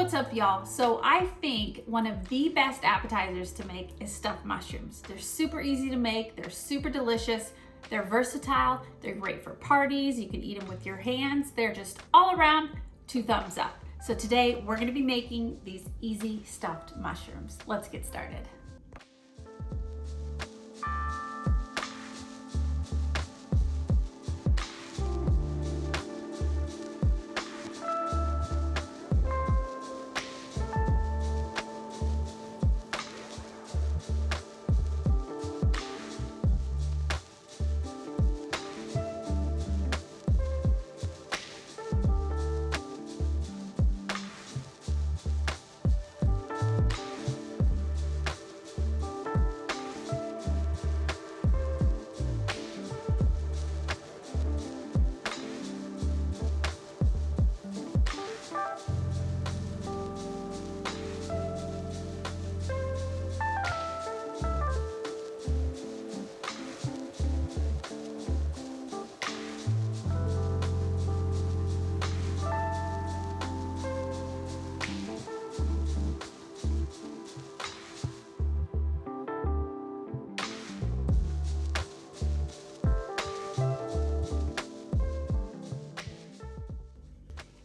What's up, y'all? So I think one of the best appetizers to make is stuffed mushrooms. They're super easy to make, they're super delicious, they're versatile, they're great for parties, you can eat them with your hands, they're just all around 2 thumbs up. So today we're gonna be making these easy stuffed mushrooms. Let's get started.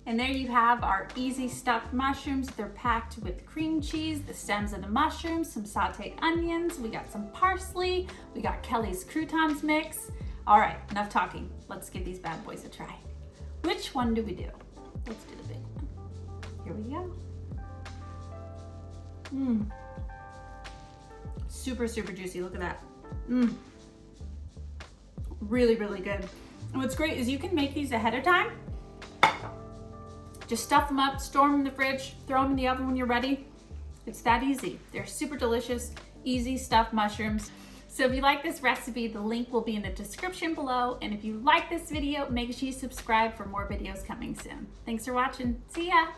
And there you have our easy stuffed mushrooms. They're packed with cream cheese, the stems of the mushrooms, some sauteed onions, we got some parsley, we got Kelly's croutons mix. All right, enough talking. Let's give these bad boys a try. Which one do we do? Let's do the big one. Here we go. Super, super juicy, look at that. Really, really good. And what's great is you can make these ahead of time. Just stuff them up, store them in the fridge, throw them in the oven when you're ready. It's that easy. They're super delicious, easy stuffed mushrooms. So if you like this recipe, the link will be in the description below. And if you like this video, make sure you subscribe for more videos coming soon. Thanks for watching. See ya.